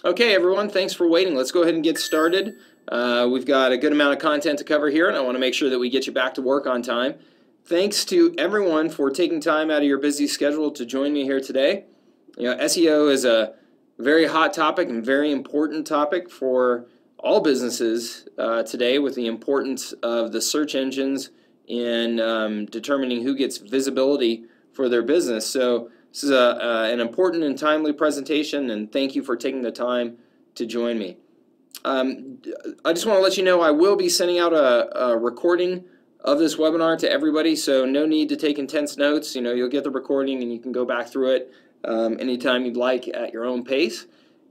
Okay, everyone, thanks for waiting. Let's go ahead and get started. We've got a good amount of content to cover here, and I want to make sure that we get you back to work on time. Thanks to everyone for taking time out of your busy schedule to join me here today. SEO is a very hot topic and very important topic for all businesses today, with the importance of the search engines in determining who gets visibility for their business. So this is an important and timely presentation, and thank you for taking the time to join me. I just want to let you know I will be sending out a recording of this webinar to everybody, so no need to take intense notes. You'll get the recording and you can go back through it anytime you'd like at your own pace.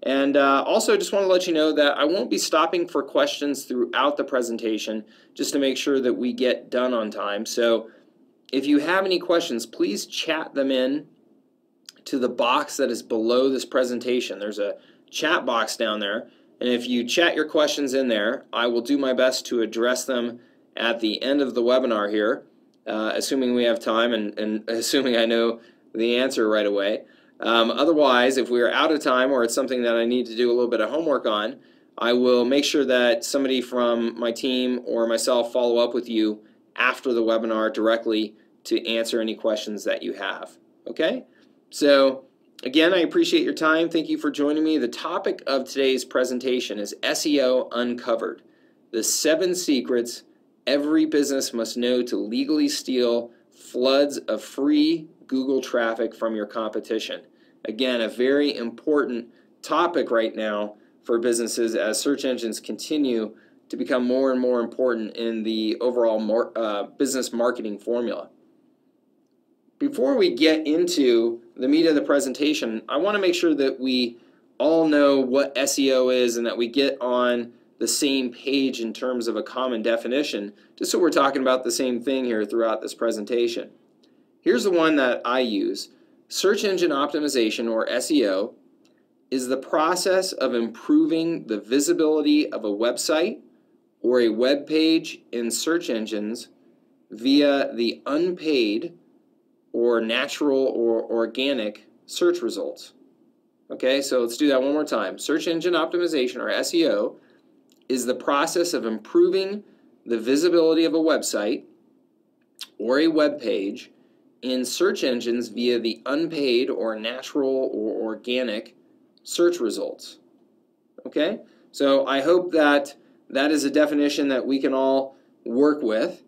And also just want to let you know that I won't be stopping for questions throughout the presentation, just to make sure that we get done on time. So if you have any questions, please chat them in to the box that is below this presentation. There's a chat box down there, and if you chat your questions in there, I will do my best to address them at the end of the webinar here, assuming we have time and assuming I know the answer right away. Otherwise, if we are out of time or it's something that I need to do a little bit of homework on, I will make sure that somebody from my team or myself follow up with you after the webinar directly to answer any questions that you have. Okay? So again, I appreciate your time. Thank you for joining me. The topic of today's presentation is SEO Uncovered, the 7 secrets every business must know to legally steal floods of free Google traffic from your competition. Again, a very important topic right now for businesses as search engines continue to become more and more important in the overall business marketing formula. Before we get into the meat of the presentation, I want to make sure that we all know what SEO is and that we get on the same page in terms of a common definition, just so we're talking about the same thing here throughout this presentation. Here's the one that I use. Search engine optimization, or SEO, is the process of improving the visibility of a website or a web page in search engines via the unpaid or natural or organic search results. Okay, so let's do that one more time. Search engine optimization, or SEO, is the process of improving the visibility of a website or a web page in search engines via the unpaid or natural or organic search results. Okay, so I hope that that is a definition that we can all work with.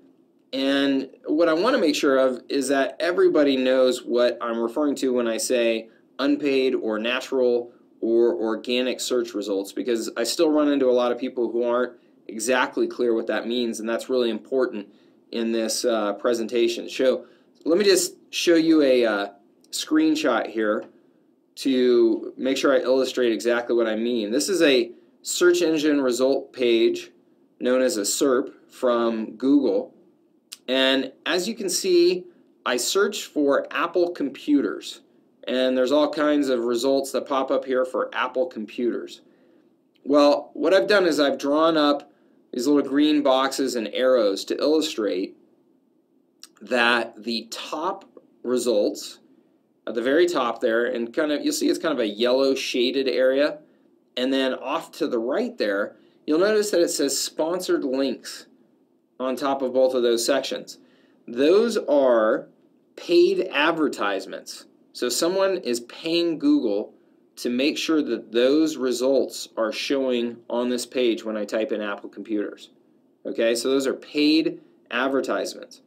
And what I want to make sure of is that everybody knows what I'm referring to when I say unpaid or natural or organic search results, because I still run into a lot of people who aren't exactly clear what that means, and that's really important in this presentation. So let me just show you a screenshot here to make sure I illustrate exactly what I mean. This is a search engine result page known as a SERP from Google. And as you can see, I searched for Apple computers, and there's all kinds of results that pop up here for Apple computers. Well, what I've done is I've drawn up these little green boxes and arrows to illustrate that the top results at the very top there, and you'll see it's kind of a yellow shaded area, and then off to the right there, you'll notice that it says sponsored links on top of both of those sections. Those are paid advertisements. So someone is paying Google to make sure that those results are showing on this page when I type in Apple computers. Okay, so those are paid advertisements.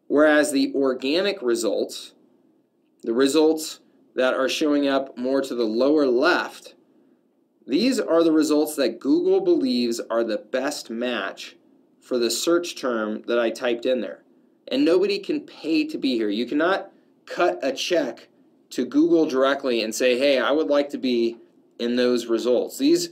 Whereas the organic results, the results that are showing up more to the lower left, these are the results that Google believes are the best match for the search term that I typed in there. And nobody can pay to be here. You cannot cut a check to Google directly and say, hey, I would like to be in those results. These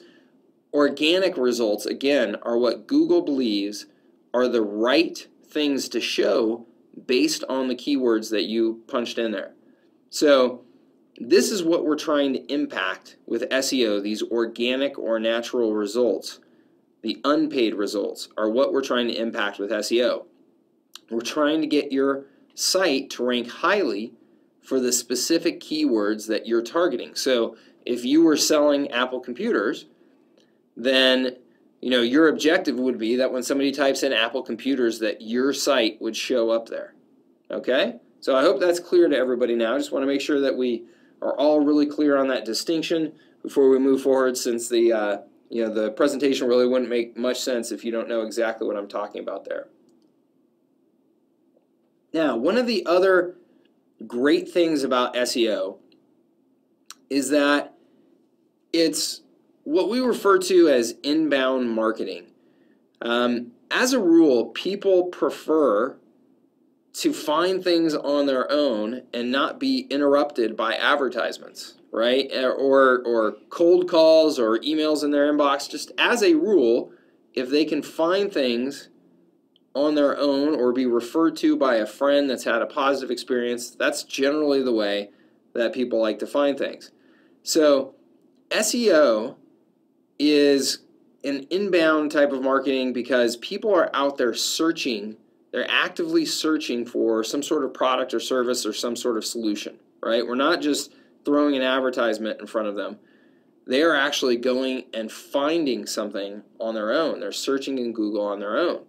organic results, again, are what Google believes are the right things to show based on the keywords that you punched in there. So this is what we're trying to impact with SEO, these organic or natural results. The unpaid results are what we're trying to impact with SEO. We're trying to get your site to rank highly for the specific keywords that you're targeting. So if you were selling Apple computers, then your objective would be that when somebody types in Apple computers, that your site would show up there. Okay? So I hope that's clear to everybody now. I just want to make sure that we are all really clear on that distinction before we move forward, since the presentation really wouldn't make much sense if you don't know exactly what I'm talking about there. Now, one of the other great things about SEO is that it's what we refer to as inbound marketing. As a rule, people prefer to find things on their own and not be interrupted by advertisements, right? Or cold calls or emails in their inbox. Just as a rule, if they can find things on their own or be referred to by a friend that's had a positive experience, that's generally the way that people like to find things. So SEO is an inbound type of marketing because people are out there searching. They're actively searching for some sort of product or service or some sort of solution, right? We're not just throwing an advertisement in front of them. They are actually going and finding something on their own. They're searching in Google on their own.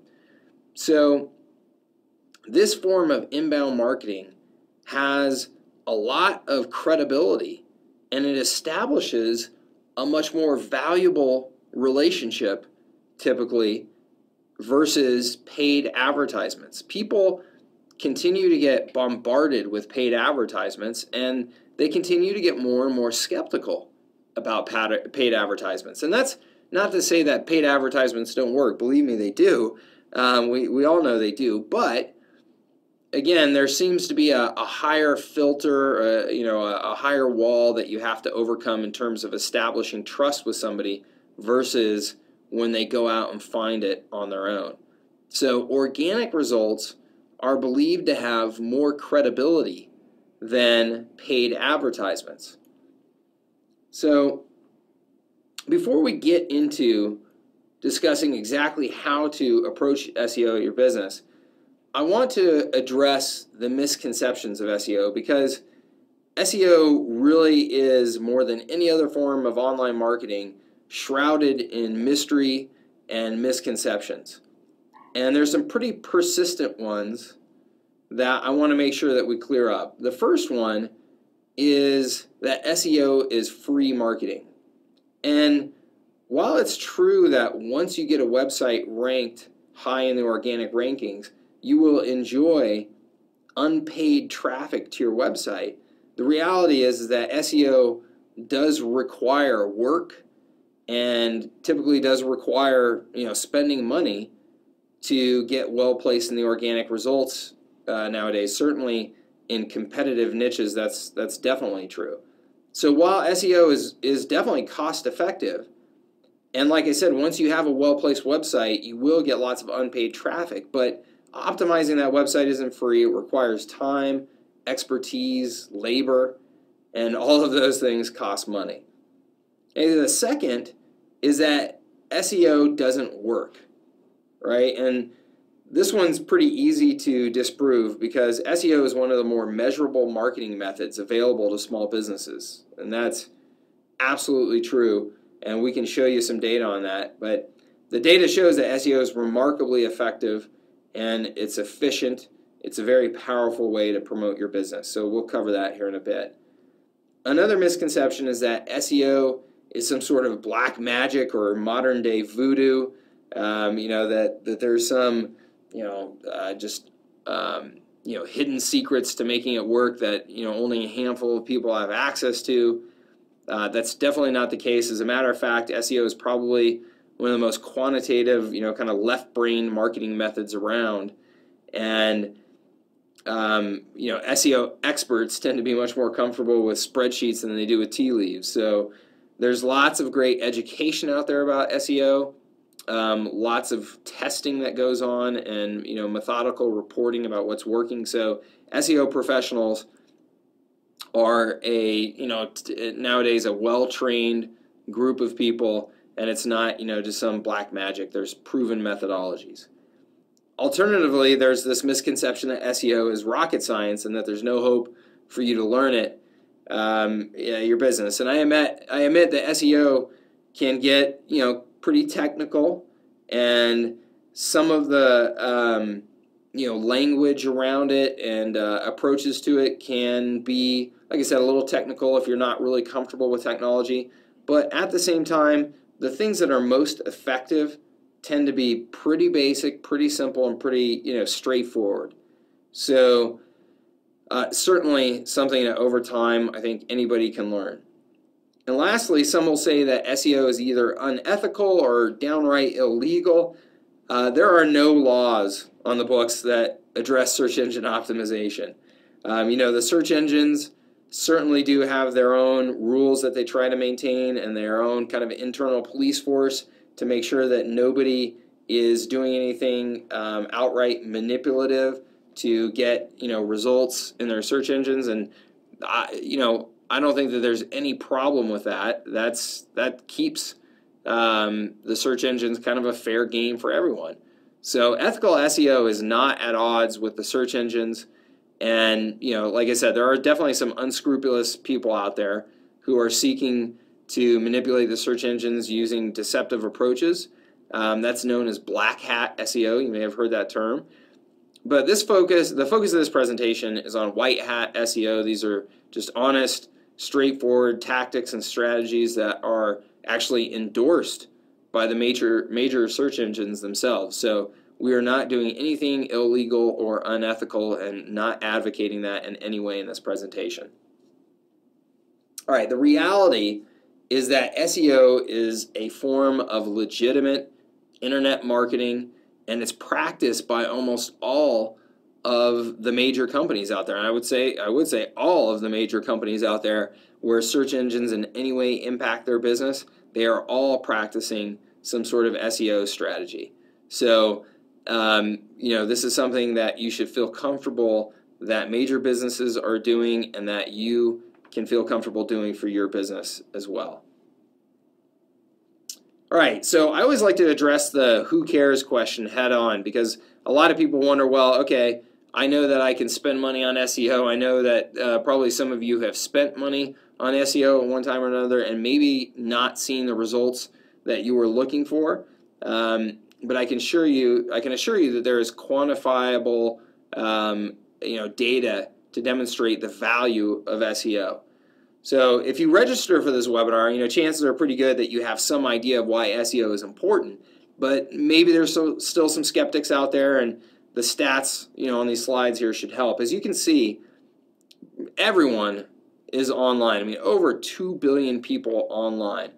So this form of inbound marketing has a lot of credibility, and it establishes a much more valuable relationship typically versus paid advertisements. People continue to get bombarded with paid advertisements, and they continue to get more and more skeptical about paid advertisements. And that's not to say that paid advertisements don't work. Believe me, they do. We all know they do. But again, there seems to be a higher filter, a higher wall that you have to overcome in terms of establishing trust with somebody versus when they go out and find it on their own. So organic results are believed to have more credibility than paid advertisements. So before we get into discussing exactly how to approach SEO at your business, I want to address the misconceptions of SEO, because SEO really is, more than any other form of online marketing, shrouded in mystery and misconceptions. And there's some pretty persistent ones that I want to make sure that we clear up. The first one is that SEO is free marketing. And while it's true that once you get a website ranked high in the organic rankings, you will enjoy unpaid traffic to your website, the reality is that SEO does require work and typically does require spending money to get well placed in the organic results nowadays. Certainly in competitive niches, that's definitely true. So while SEO is definitely cost effective, and like I said, once you have a well-placed website, you will get lots of unpaid traffic, but optimizing that website isn't free. It requires time, expertise, labor, and all of those things cost money. And the second is that SEO doesn't work, right? And this one's pretty easy to disprove because SEO is one of the more measurable marketing methods available to small businesses. And that's absolutely true. And we can show you some data on that. But the data shows that SEO is remarkably effective and it's efficient. It's a very powerful way to promote your business. So we'll cover that here in a bit. Another misconception is that SEO is some sort of black magic or modern day voodoo. That there's some hidden secrets to making it work that only a handful of people have access to. That's definitely not the case. As a matter of fact, SEO is probably one of the most quantitative, kind of left brain marketing methods around. And SEO experts tend to be much more comfortable with spreadsheets than they do with tea leaves. So there's lots of great education out there about SEO. Lots of testing that goes on, and methodical reporting about what's working. So SEO professionals are nowadays a well-trained group of people, and it's not just some black magic. There's proven methodologies. Alternatively, there's this misconception that SEO is rocket science and that there's no hope for you to learn it. your business. And I admit that SEO can get pretty technical, and some of the language around it and approaches to it can be, like I said, a little technical if you're not really comfortable with technology. But at the same time, the things that are most effective tend to be pretty basic, pretty simple, and pretty straightforward. So certainly something that over time I think anybody can learn. And lastly, some will say that SEO is either unethical or downright illegal. There are no laws on the books that address search engine optimization. The search engines certainly do have their own rules that they try to maintain and their own kind of internal police force to make sure that nobody is doing anything outright manipulative to get results in their search engines. And I don't think that there's any problem with that. That keeps the search engines kind of a fair game for everyone. So ethical SEO is not at odds with the search engines. And like I said, there are definitely some unscrupulous people out there who are seeking to manipulate the search engines using deceptive approaches. That's known as black hat SEO. You may have heard that term. But the focus of this presentation is on white hat SEO. These are just honest, straightforward tactics and strategies that are actually endorsed by the major search engines themselves. So we are not doing anything illegal or unethical and not advocating that in any way in this presentation. All right, the reality is that SEO is a form of legitimate internet marketing, and it's practiced by almost all of the major companies out there. And I would say all of the major companies out there where search engines in any way impact their business, they are all practicing some sort of SEO strategy. So, this is something that you should feel comfortable that major businesses are doing and that you can feel comfortable doing for your business as well. All right, so I always like to address the who cares question head on, because a lot of people wonder, well, okay, I know that I can spend money on SEO. I know that probably some of you have spent money on SEO at one time or another and maybe not seen the results that you were looking for. But I can assure you that there is quantifiable data to demonstrate the value of SEO. So if you register for this webinar, chances are pretty good that you have some idea of why SEO is important. But maybe there's still some skeptics out there, and the stats on these slides here should help. As you can see, everyone is online. I mean, over 2 billion people online.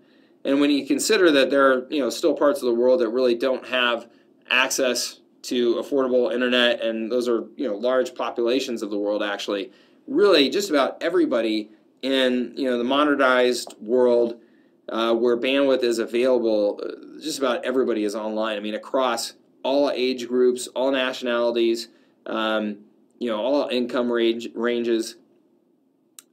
And when you consider that there are still parts of the world that really don't have access to affordable internet, and those are large populations of the world actually, really just about everybody in the modernized world where bandwidth is available, just about everybody is online. I mean, across all age groups, all nationalities, all income ranges.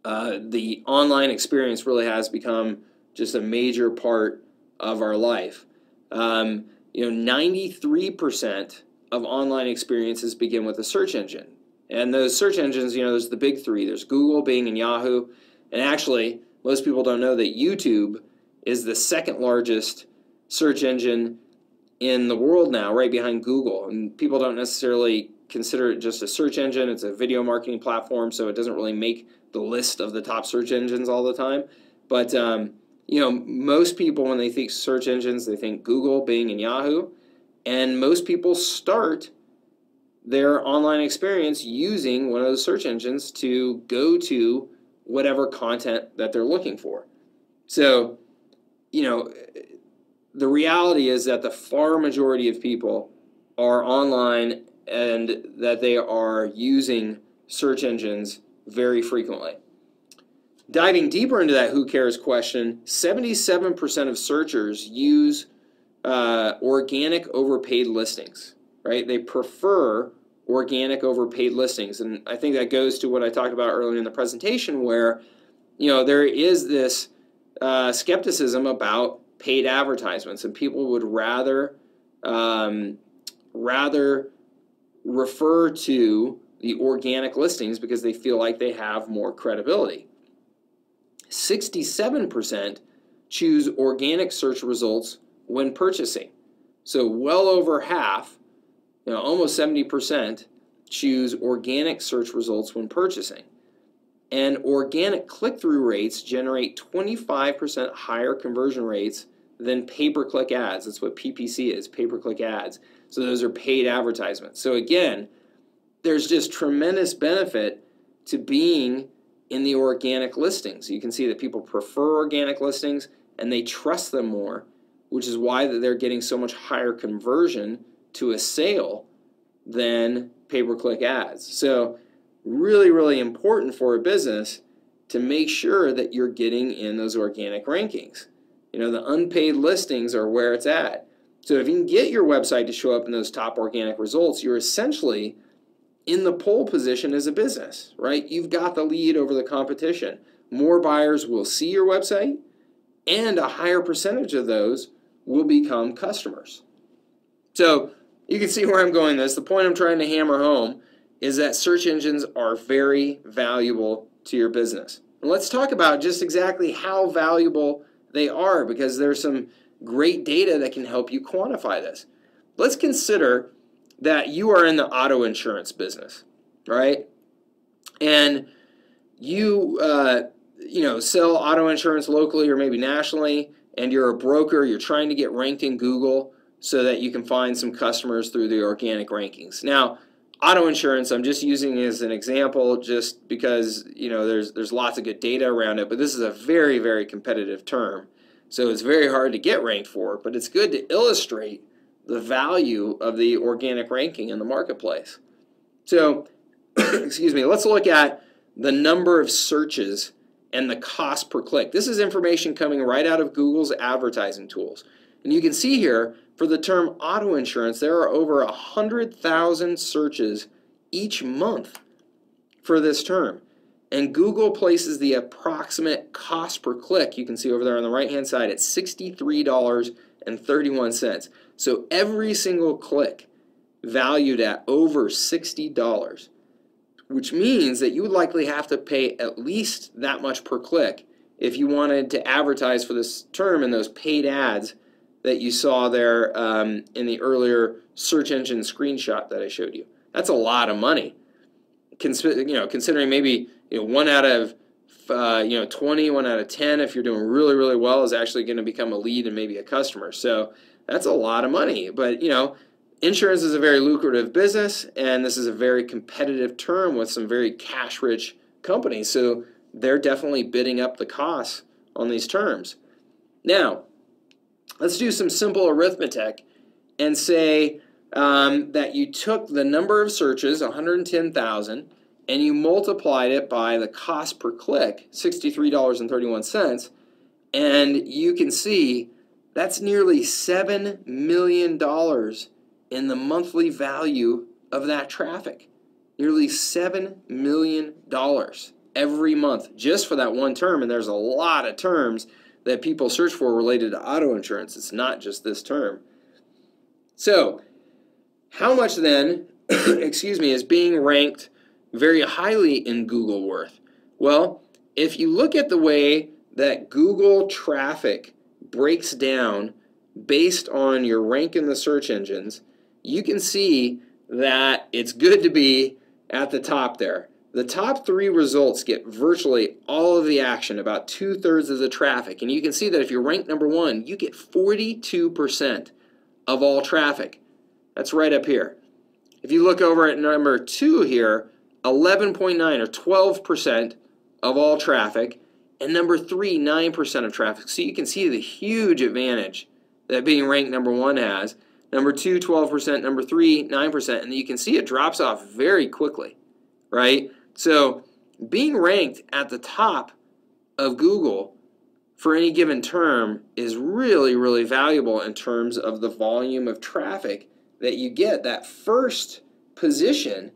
The online experience really has become just a major part of our life. 93% of online experiences begin with a search engine. And those search engines, there's the big three. There's Google, Bing, and Yahoo. And actually, most people don't know that YouTube is the second largest search engine in the world now, right behind Google. And people don't necessarily consider it just a search engine. It's a video marketing platform, so it doesn't really make the list of the top search engines all the time. But, most people, when they think search engines, they think Google, Bing, and Yahoo. And most people start their online experience using one of those search engines to go to whatever content that they're looking for. So, the reality is that the far majority of people are online and that they are using search engines very frequently. Diving deeper into that who cares question, 77% of searchers use organic over paid listings, right? They prefer organic over paid listings. And I think that goes to what I talked about earlier in the presentation where, there is this skepticism about paid advertisements, and people would rather refer to the organic listings because they feel like they have more credibility. 67% choose organic search results when purchasing. So well over half, almost 70%, choose organic search results when purchasing. And organic click-through rates generate 25% higher conversion rates than pay-per-click ads. That's what PPC is, pay-per-click ads. So those are paid advertisements. So again, there's just tremendous benefit to being in the organic listings. You can see that people prefer organic listings and they trust them more, which is why they're getting so much higher conversion to a sale than pay-per-click ads. So really, really important for a business to make sure that you're getting in those organic rankings. The unpaid listings are where it's at. So if you can get your website to show up in those top organic results, you're essentially in the pole position as a business, right? You've got the lead over the competition. More buyers will see your website, and a higher percentage of those will become customers. So you can see where I'm going with this. The point I'm trying to hammer home is that search engines are very valuable to your business. And let's talk about just exactly how valuable they are, because there's some great data that can help you quantify this. Let's consider that you are in the auto insurance business, right? And you sell auto insurance locally or maybe nationally, and you're a broker, you're trying to get ranked in Google so that you can find some customers through the organic rankings. Now, auto insurance, I'm just using it as an example just because there's lots of good data around it, but this is a very, very competitive term. So it's very hard to get ranked for, but it's good to illustrate the value of the organic ranking in the marketplace. So, excuse me, let's look at the number of searches and the cost per click. This is information coming right out of Google's advertising tools. And you can see here, for the term auto insurance, there are over 100,000 searches each month for this term. And Google places the approximate cost per click, you can see over there on the right-hand side, at $63.31. So every single click valued at over $60, which means that you would likely have to pay at least that much per click if you wanted to advertise for this term in those paid ads that you saw there in the earlier search engine screenshot that I showed you. That's a lot of money. Considering maybe 1 out of 20, 1 out of 10, if you're doing really, really well, is actually going to become a lead and maybe a customer. So that's a lot of money. But insurance is a very lucrative business, and this is a very competitive term with some very cash-rich companies. So they're definitely bidding up the costs on these terms. Now, let's do some simple arithmetic and say that you took the number of searches, 110,000, and you multiplied it by the cost per click, $63.31, and you can see that's nearly $7 million in the monthly value of that traffic. Nearly $7 million every month just for that one term, and there's a lot of terms that people search for related to auto insurance. It's not just this term. So, how much then, is being ranked very highly in Google worth? Well, if you look at the way that Google traffic breaks down based on your rank in the search engines, you can see that it's good to be at the top there. The top 3 results get virtually all of the action, about 2/3 of the traffic. And you can see that if you're ranked number 1, you get 42% of all traffic. That's right up here. If you look over at number 2 here, 11.9 or 12% of all traffic. And number 3, 9% of traffic. So you can see the huge advantage that being ranked number 1 has. Number 2, 12%. Number 3, 9%. And you can see it drops off very quickly, right? So being ranked at the top of Google for any given term is really, really valuable in terms of the volume of traffic that you get. That first position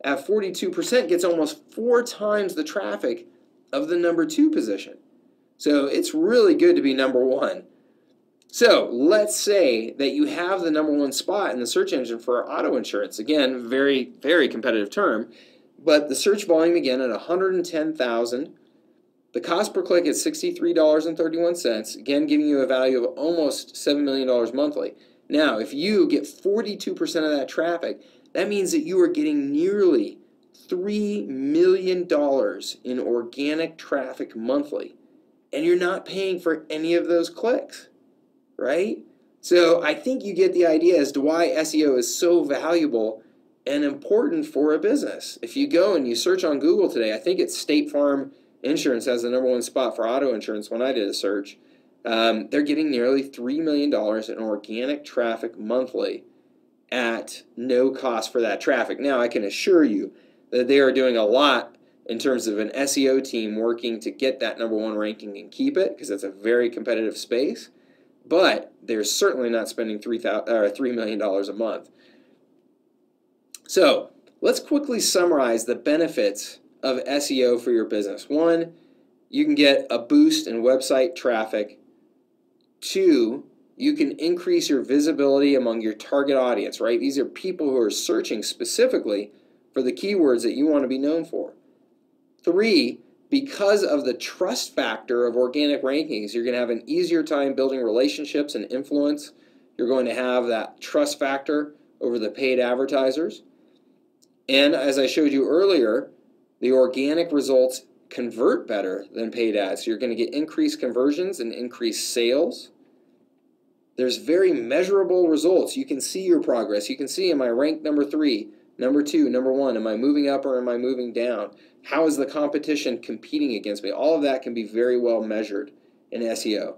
at 42% gets almost 4 times the traffic of the number 2 position. So it's really good to be number 1. So let's say that you have the number 1 spot in the search engine for auto insurance. Again, very, very competitive term. But the search volume, again, at 110,000 The cost per click is $63.31, again giving you a value of almost $7 million monthly. Now, if you get 42% of that traffic, that means that you are getting nearly $3 million in organic traffic monthly, and you're not paying for any of those clicks, right? So I think you get the idea as to why SEO is so valuable and important for a business. If you go and you search on Google today, I think it's State Farm Insurance has the #1 spot for auto insurance when I did a search. They're getting nearly $3 million in organic traffic monthly at no cost for that traffic. Now, I can assure you that they are doing a lot in terms of an SEO team working to get that #1 ranking and keep it, because it's a very competitive space. But they're certainly not spending $3 million a month. So let's quickly summarize the benefits of SEO for your business. 1, you can get a boost in website traffic. 2, you can increase your visibility among your target audience, right? These are people who are searching specifically for the keywords that you want to be known for. 3, because of the trust factor of organic rankings, you're going to have an easier time building relationships and influence. You're going to have that trust factor over the paid advertisers. And as I showed you earlier, the organic results convert better than paid ads. So you're going to get increased conversions and increased sales. There's very measurable results. You can see your progress. You can see, am I ranked #3, #2, #1? Am I moving up or am I moving down? How is the competition competing against me? All of that can be very well measured in SEO.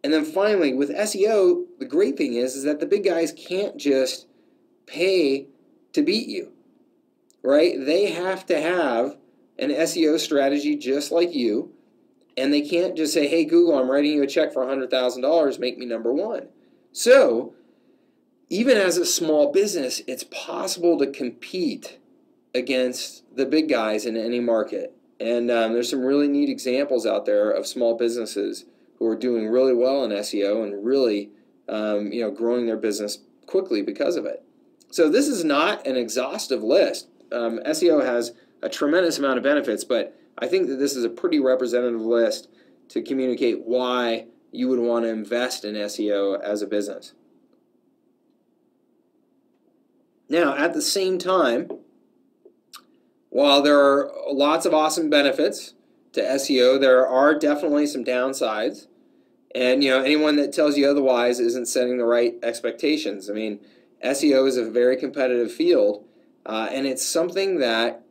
And then finally, with SEO, the great thing is that the big guys can't just pay to beat you, right? They have to have an SEO strategy just like you, and they can't just say, hey, Google, I'm writing you a check for $100,000, make me #1. So even as a small business, it's possible to compete against the big guys in any market. And there's some really neat examples out there of small businesses who are doing really well in SEO and really growing their business quickly because of it. So this is not an exhaustive list. SEO has a tremendous amount of benefits, but I think that this is a pretty representative list to communicate why you would want to invest in SEO as a business. Now, at the same time, while there are lots of awesome benefits to SEO, there are definitely some downsides. And anyone that tells you otherwise isn't setting the right expectations. I mean, SEO is a very competitive field, and it's something that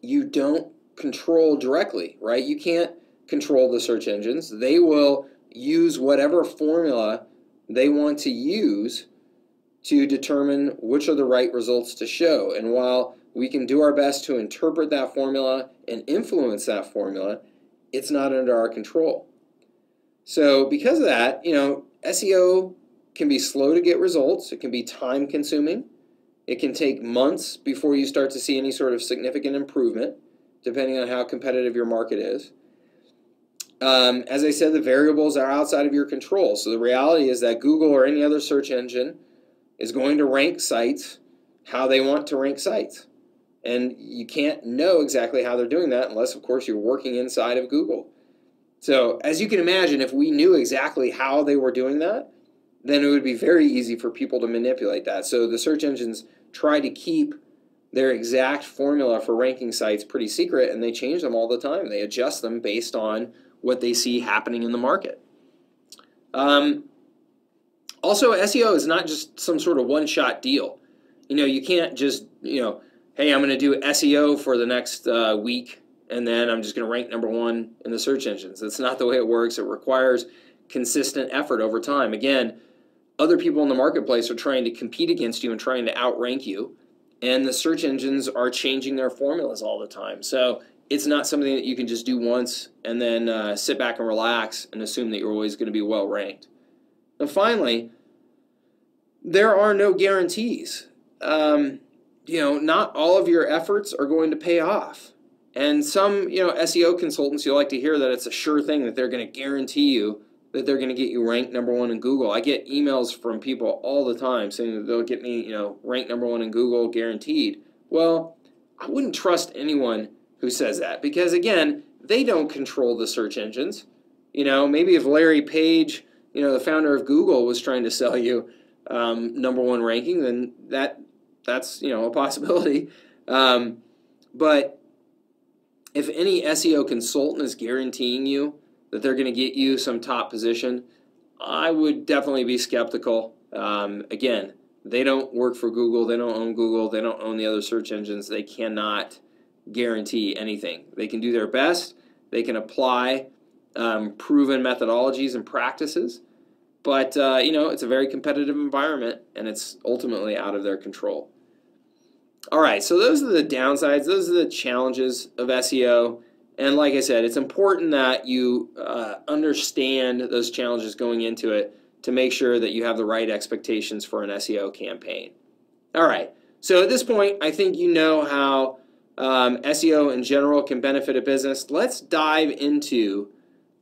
you don't control directly, right? You can't control the search engines. They will use whatever formula they want to use to determine which are the right results to show. And while we can do our best to interpret that formula and influence that formula, it's not under our control. So because of that, SEO can be slow to get results. It can be time consuming. It can take months before you start to see any sort of significant improvement, depending on how competitive your market is. As I said, the variables are outside of your control. So the reality is that Google or any other search engine is going to rank sites how they want to rank sites. And you can't know exactly how they're doing that unless, of course, you're working inside of Google. So as you can imagine, if we knew exactly how they were doing that, then it would be very easy for people to manipulate that. So the search engines try to keep their exact formula for ranking sites pretty secret, and they change them all the time. They adjust them based on what they see happening in the market. Also, SEO is not just some sort of one-shot deal. You can't just, hey, I'm going to do SEO for the next week, and then I'm just going to rank #1 in the search engines. That's not the way it works. It requires consistent effort over time. Again, other people in the marketplace are trying to compete against you and trying to outrank you, and the search engines are changing their formulas all the time. So it's not something that you can just do once and then sit back and relax and assume that you're always going to be well ranked. And finally, there are no guarantees. Not all of your efforts are going to pay off. And some, SEO consultants, you like to hear that it's a sure thing that they're going to guarantee you that they're going to get you ranked #1 in Google. I get emails from people all the time saying that they'll get me, ranked #1 in Google guaranteed. Well, I wouldn't trust anyone who says that because, again, they don't control the search engines. Maybe if Larry Page, the founder of Google, was trying to sell you #1 ranking, then that's a possibility. But if any SEO consultant is guaranteeing you that they're going to get you some top position, I would definitely be skeptical. Again, they don't work for Google. They don't own Google. They don't own the other search engines. They cannot guarantee anything. They can do their best. They can apply proven methodologies and practices. But, it's a very competitive environment, and it's ultimately out of their control. All right, so those are the downsides. Those are the challenges of SEO. And like I said, it's important that you understand those challenges going into it to make sure that you have the right expectations for an SEO campaign. All right, so at this point, I think you know how SEO in general can benefit a business. Let's dive into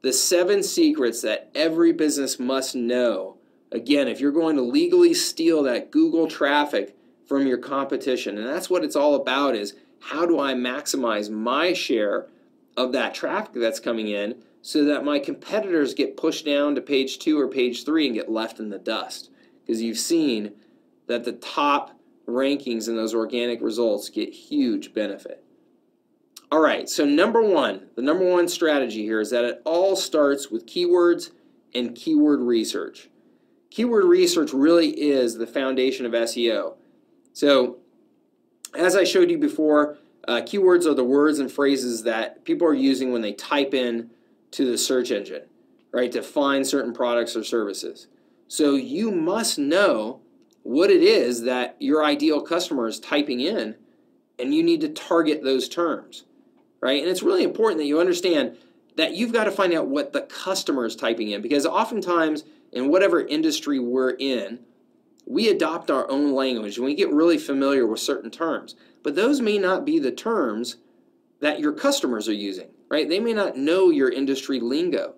the 7 secrets that every business must know. Again, if you're going to legally steal that Google traffic from your competition, and that's what it's all about, is how do I maximize my share of that traffic that's coming in so that my competitors get pushed down to page 2 or page 3 and get left in the dust. Because you've seen that the top rankings in those organic results get huge benefit. All right, so the number one strategy here is that it all starts with keywords and keyword research. Keyword research really is the foundation of SEO. So, as I showed you before, keywords are the words and phrases that people are using when they type in to the search engine, right, to find certain products or services. So you must know what it is that your ideal customer is typing in, and you need to target those terms, right? And it's really important that you understand that you've got to find out what the customer is typing in, because oftentimes in whatever industry we're in, we adopt our own language and we get really familiar with certain terms. But those may not be the terms that your customers are using, right? They may not know your industry lingo.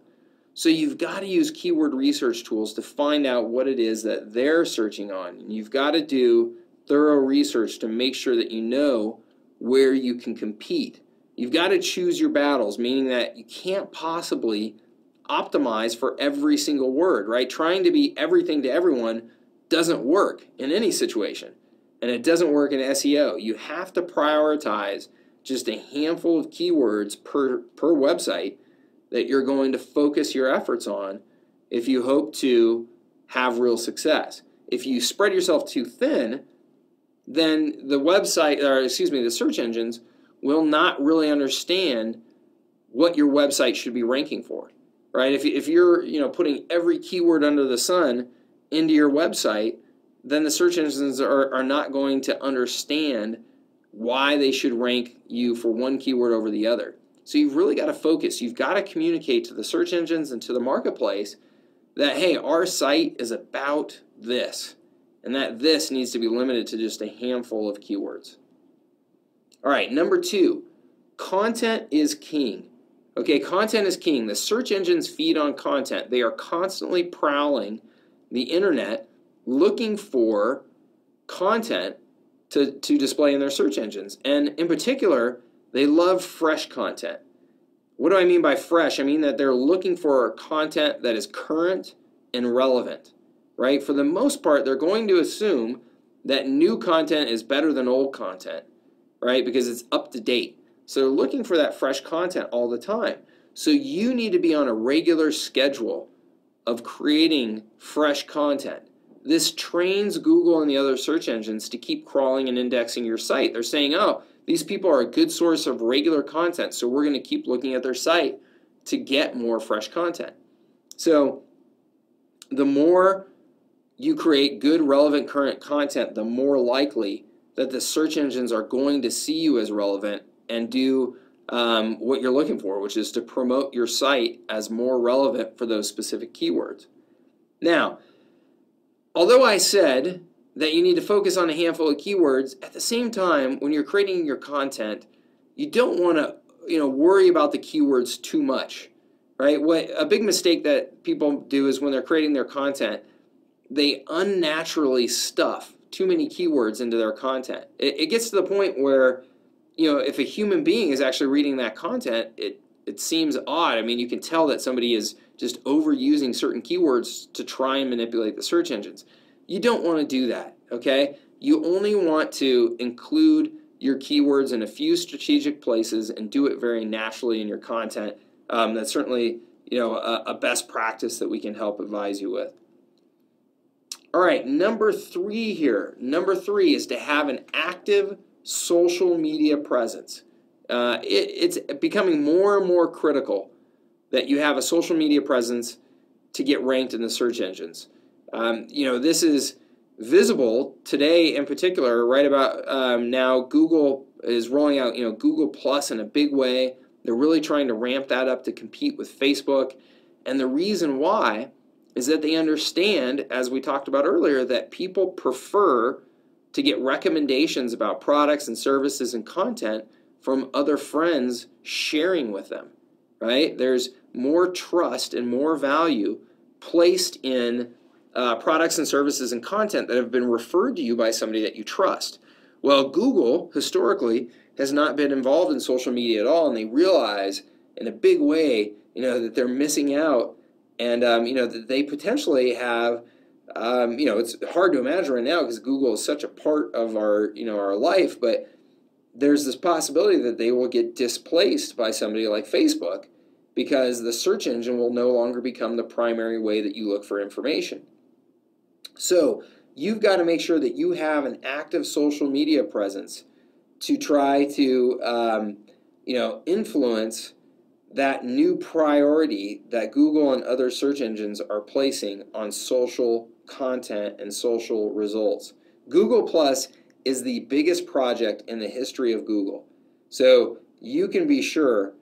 So you've got to use keyword research tools to find out what it is that they're searching on. And you've got to do thorough research to make sure that you know where you can compete. You've got to choose your battles, meaning that you can't possibly optimize for every single word, right? Trying to be everything to everyone doesn't work in any situation, and it doesn't work in SEO. You have to prioritize just a handful of keywords per website that you're going to focus your efforts on if you hope to have real success. If you spread yourself too thin, then the search engines will not really understand what your website should be ranking for, right? If you're putting every keyword under the sun into your website, then the search engines are not going to understand why they should rank you for one keyword over the other. So you've really got to focus. You've got to communicate to the search engines and to the marketplace that, hey, our site is about this, and that this needs to be limited to just a handful of keywords. All right, number 2, content is king. Okay, content is king. The search engines feed on content. They are constantly prowling the internet looking for content to display in their search engines. And in particular, they love fresh content. What do I mean by fresh? I mean that they're looking for content that is current and relevant, right? For the most part, they're going to assume that new content is better than old content, right? Because it's up to date. So they're looking for that fresh content all the time. So you need to be on a regular schedule of creating fresh content. This trains Google and the other search engines to keep crawling and indexing your site. They're saying, oh, these people are a good source of regular content, so we're going to keep looking at their site to get more fresh content. So the more you create good, relevant, current content, the more likely that the search engines are going to see you as relevant and do what you're looking for, which is to promote your site as more relevant for those specific keywords. Now, although I said that you need to focus on a handful of keywords, at the same time, when you're creating your content, you don't want to worry about the keywords too much, right? A big mistake that people do is when they're creating their content, they unnaturally stuff too many keywords into their content. It gets to the point where if a human being is actually reading that content, it seems odd. I mean, you can tell that somebody is just overusing certain keywords to try and manipulate the search engines. You don't want to do that, okay? You only want to include your keywords in a few strategic places and do it very naturally in your content. That's certainly, you know, a best practice that we can help advise you with. All right, number 3 here. Number 3 is to have an active social media presence. It's becoming more and more critical that you have a social media presence to get ranked in the search engines. You know, this is visible today in particular. Right about now, Google is rolling out, you know, Google Plus in a big way. They're really trying to ramp that up to compete with Facebook. And the reason why is that they understand, as we talked about earlier, that people prefer to get recommendations about products and services and content from other friends sharing with them, right? There's more trust and more value placed in products and services and content that have been referred to you by somebody that you trust. Well, Google historically has not been involved in social media at all, and they realize in a big way, you know, that they're missing out, and you know, that they potentially have, you know, it's hard to imagine right now because Google is such a part of our, you know, our life, but there's this possibility that they will get displaced by somebody like Facebook because the search engine will no longer become the primary way that you look for information. So you've got to make sure that you have an active social media presence to try to, you know, influence that new priority that Google and other search engines are placing on social content and social results. Google Plus is the biggest project in the history of Google. So you can be sure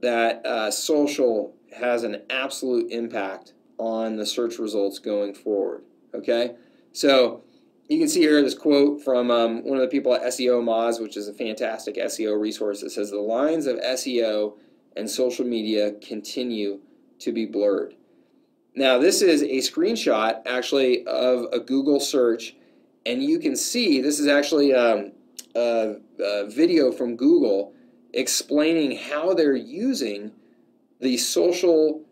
that social has an absolute impact on the search results going forward. Okay? So you can see here this quote from one of the people at SEO Moz, which is a fantastic SEO resource that says, "The lines of SEO and social media continue to be blurred." Now, this is a screenshot actually of a Google search, and you can see this is actually a video from Google explaining how they're using the social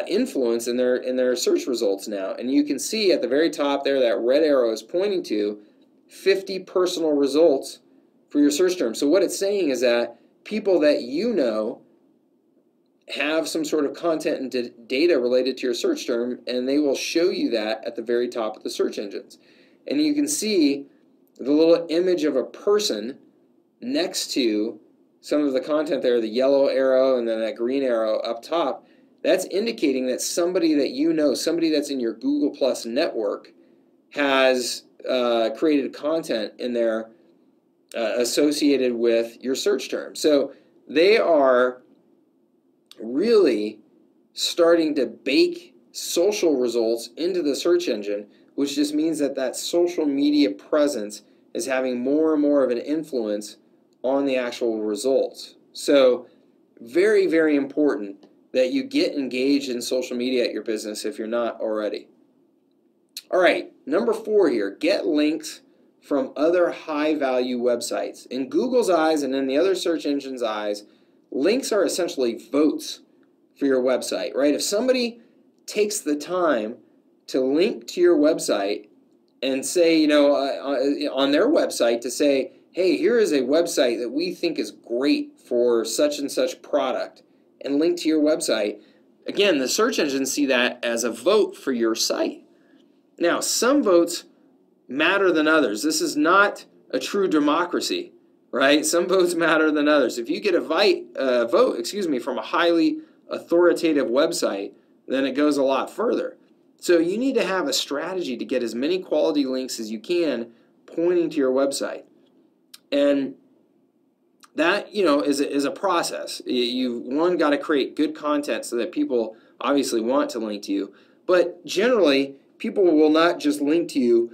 influence in their search results now. And you can see at the very top there that red arrow is pointing to 50 personal results for your search term. So what it's saying is that people that you know have some sort of content and data related to your search term, and they will show you that at the very top of the search engines. And you can see the little image of a person next to some of the content there, the yellow arrow and then that green arrow up top. That's indicating that somebody that you know, somebody that's in your Google Plus network, has created content in there associated with your search term. So they are really starting to bake social results into the search engine, which just means that that social media presence is having more and more of an influence on the actual results. So very, very important that you get engaged in social media at your business if you're not already. All right, number 4 here, get links from other high-value websites. In Google's eyes and in the other search engine's eyes, links are essentially votes for your website, right? If somebody takes the time to link to your website and say, you know, on their website to say, hey, here is a website that we think is great for such and such product, and link to your website, again, the search engines see that as a vote for your site. Now, some votes matter than others. This is not a true democracy, right? Some votes matter than others. If you get a vote from a highly authoritative website, then it goes a lot further. So you need to have a strategy to get as many quality links as you can pointing to your website. And that, you know, is a process. You've got to create good content so that people obviously want to link to you. But generally, people will not just link to you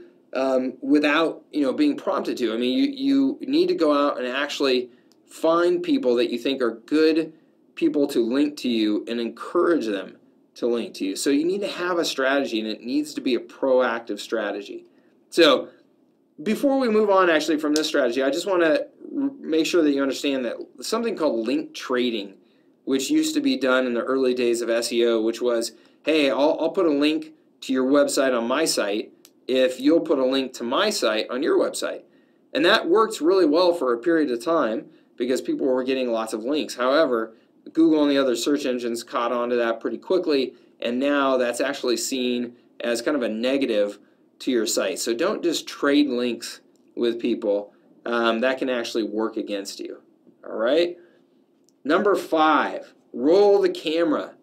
without, you know, being prompted to. I mean, you need to go out and actually find people that you think are good people to link to you and encourage them to link to you. So you need to have a strategy, and it needs to be a proactive strategy. So before we move on actually from this strategy, I just want to make sure that you understand that something called link trading which used to be done in the early days of SEO, which was, hey, I'll put a link to your website on my site if you'll put a link to my site on your website. And that worked really well for a period of time because people were getting lots of links. However, Google and the other search engines caught on to that pretty quickly, and now that's actually seen as kind of a negative to your site. So don't just trade links with people. That can actually work against you. All right? Number 5, roll the camera.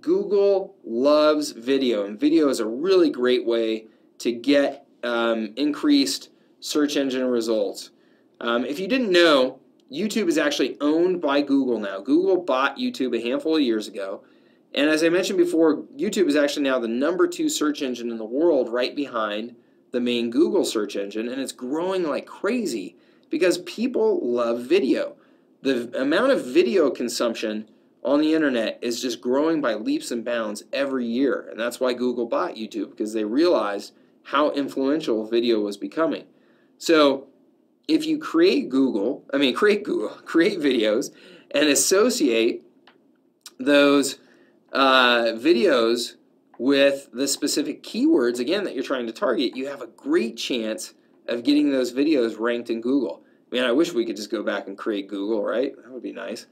Google loves video, and video is a really great way to get increased search engine results. If you didn't know, YouTube is actually owned by Google now. Google bought YouTube a handful of years ago. And as I mentioned before, YouTube is actually now the #2 search engine in the world, right behind the main Google search engine. And it's growing like crazy because people love video. The amount of video consumption on the internet is just growing by leaps and bounds every year. And that's why Google bought YouTube, because they realized how influential video was becoming. So if you create videos and associate those videos with the specific keywords, again, that you're trying to target, you have a great chance of getting those videos ranked in Google. Man, I wish we could just go back and create Google, right? That would be nice.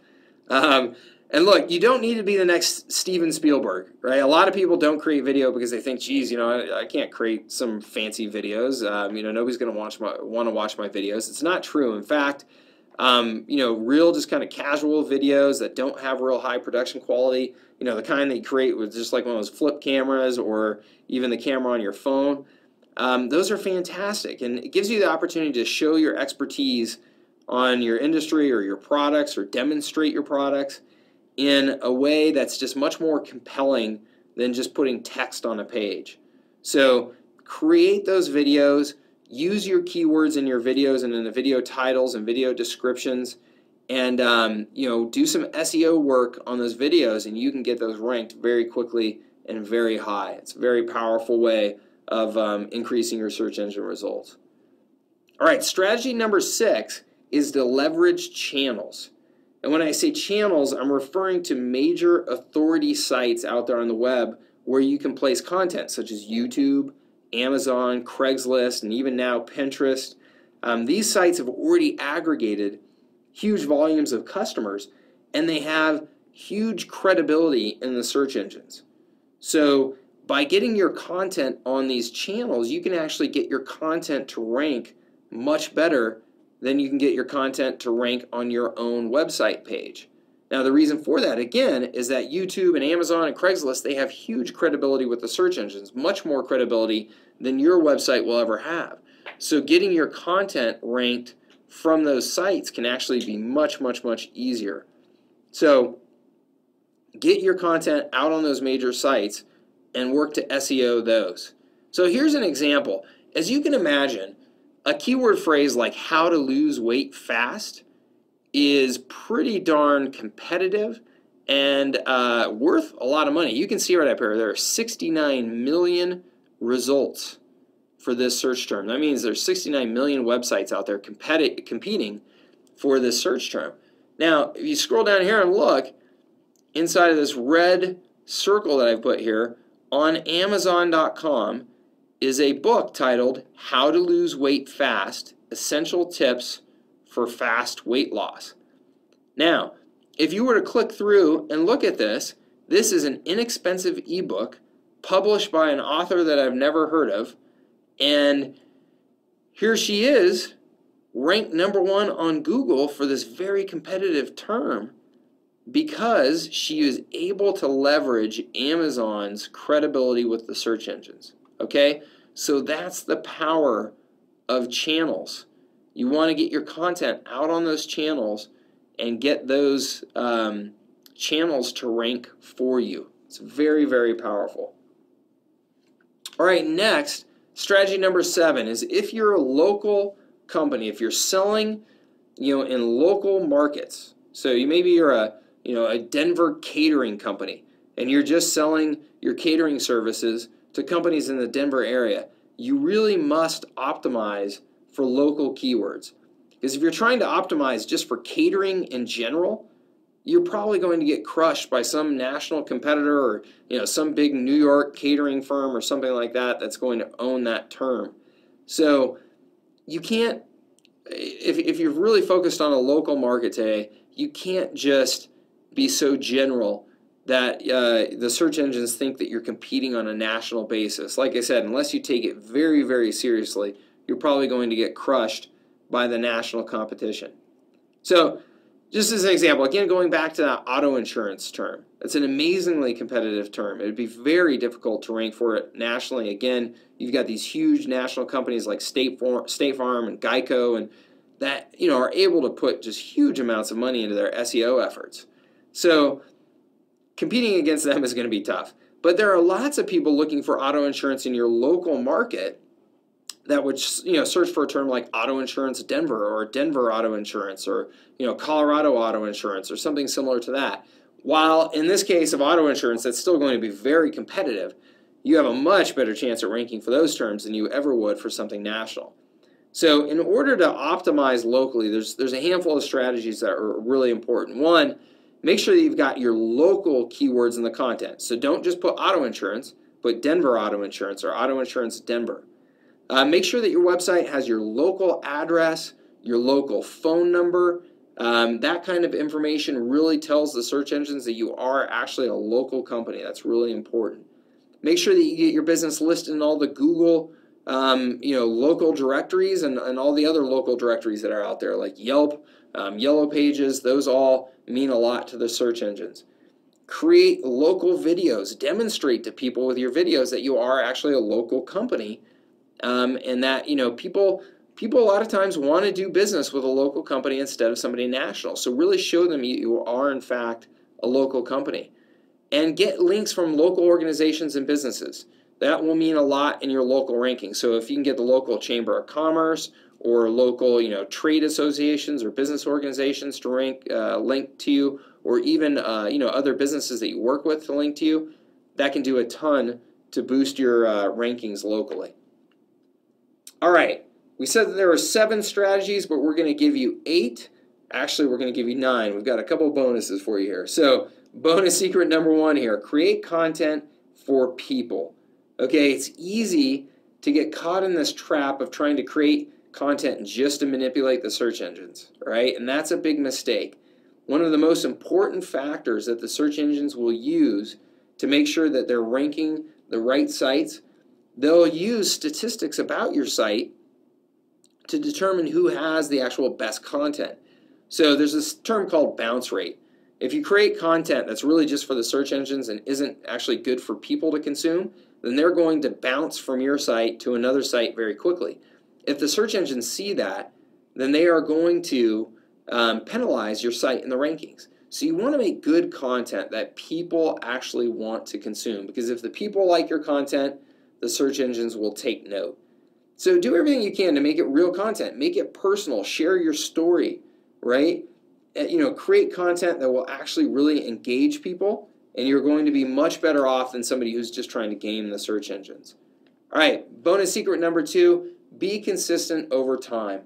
And look, you don't need to be the next Steven Spielberg, right? A lot of people don't create video because they think, geez, I can't create some fancy videos. Nobody's going to want to watch my videos. It's not true. In fact, real just kind of casual videos that don't have real high production quality, the kind that you create with just like one of those flip cameras or even the camera on your phone, those are fantastic. And it gives you the opportunity to show your expertise on your industry or your products or demonstrate your products in a way that's just much more compelling than just putting text on a page. So create those videos, use your keywords in your videos and in the video titles and video descriptions, and do some SEO work on those videos, and you can get those ranked very quickly and very high. It's a very powerful way of increasing your search engine results. All right, strategy number 6 is to leverage channels. And when I say channels, I'm referring to major authority sites out there on the web where you can place content, such as YouTube, Amazon, Craigslist, and even now Pinterest. These sites have already aggregated huge volumes of customers, and they have huge credibility in the search engines. So by getting your content on these channels, you can actually get your content to rank much better than you can get your content to rank on your own website page. Now, the reason for that, again, is that YouTube and Amazon and Craigslist, they have huge credibility with the search engines, much more credibility than your website will ever have. So getting your content ranked from those sites can actually be much, much, much easier. So get your content out on those major sites and work to SEO those. So here's an example. As you can imagine, a keyword phrase like how to lose weight fast is pretty darn competitive and worth a lot of money. You can see right up here, there are 69 million results for this search term. That means there's 69 million websites out there competing for this search term. Now, if you scroll down here and look, inside of this red circle that I've put here, on Amazon.com is a book titled How to Lose Weight Fast, Essential Tips for Fast Weight Loss. Now, if you were to click through and look at this, this is an inexpensive ebook published by an author that I've never heard of, and here she is, ranked #1 on Google for this very competitive term because she is able to leverage Amazon's credibility with the search engines. Okay, so that's the power of channels. You want to get your content out on those channels and get those channels to rank for you. It's very, very powerful. All right, next, strategy number 7 is if you're a local company, if you're selling, in local markets. So maybe you're a Denver catering company, and you're just selling your catering services to companies in the Denver area. You really must optimize for local keywords. Because if you're trying to optimize just for catering in general, you're probably going to get crushed by some national competitor, or some big New York catering firm or something like that that's going to own that term. So you can't, if you're really focused on a local market today, you can't just be so general that the search engines think that you're competing on a national basis. Like I said, unless you take it very, very seriously, you're probably going to get crushed by the national competition. So just as an example, again, going back to that auto insurance term, it's an amazingly competitive term. It would be very difficult to rank for it nationally. Again, you've got these huge national companies like State Farm and Geico, and that are able to put just huge amounts of money into their SEO efforts. So competing against them is going to be tough. But there are lots of people looking for auto insurance in your local market that would search for a term like auto insurance Denver, or Denver auto insurance, or Colorado auto insurance, or something similar to that. While in this case of auto insurance, that's still going to be very competitive, you have a much better chance at ranking for those terms than you ever would for something national. So in order to optimize locally, there's a handful of strategies that are really important. One, make sure that you've got your local keywords in the content. So don't just put auto insurance, put Denver auto insurance or auto insurance Denver. Make sure that your website has your local address, your local phone number. That kind of information really tells the search engines that you are actually a local company. That's really important. Make sure that you get your business listed in all the Google, local directories and all the other local directories that are out there, like Yelp, Yellow Pages. Those all mean a lot to the search engines. Create local videos. Demonstrate to people with your videos that you are actually a local company. And that people a lot of times want to do business with a local company instead of somebody national. So really show them you are in fact a local company, and get links from local organizations and businesses. That will mean a lot in your local ranking. So if you can get the local Chamber of Commerce or local trade associations or business organizations to link to you, or even other businesses that you work with to link to you, that can do a ton to boost your rankings locally. All right, we said that there were 7 strategies, but we're going to give you 8. Actually, we're going to give you 9. We've got a couple bonuses for you here. So, bonus secret number 1 here, create content for people. Okay, it's easy to get caught in this trap of trying to create content just to manipulate the search engines, right? And that's a big mistake. One of the most important factors that the search engines will use to make sure that they're ranking the right sites, they'll use statistics about your site to determine who has the actual best content. So there's this term called bounce rate. If you create content that's really just for the search engines and isn't actually good for people to consume, then they're going to bounce from your site to another site very quickly. If the search engines see that, then they are going to penalize your site in the rankings. So you want to make good content that people actually want to consume, because if the people like your content, the search engines will take note. So do everything you can to make it real content. Make it personal. Share your story, right? Create content that will actually really engage people, and you're going to be much better off than somebody who's just trying to game the search engines. All right, bonus secret number 2, be consistent over time.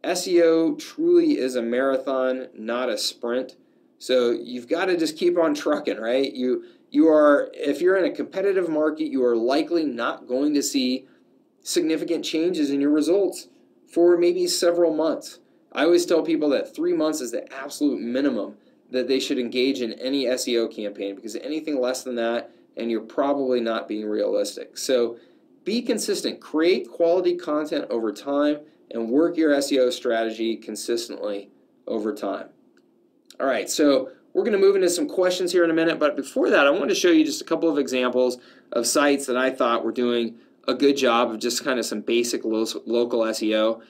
SEO truly is a marathon, not a sprint. So you've got to just keep on trucking, right? If you're in a competitive market, you are likely not going to see significant changes in your results for maybe several months. I always tell people that 3 months is the absolute minimum that they should engage in any SEO campaign, because anything less than that, and you're probably not being realistic. So be consistent, create quality content over time, and work your SEO strategy consistently over time. All right, so we're going to move into some questions here in a minute, but before that, I wanted to show you just a couple of examples of sites that I thought were doing a good job of just kind of some basic local SEO.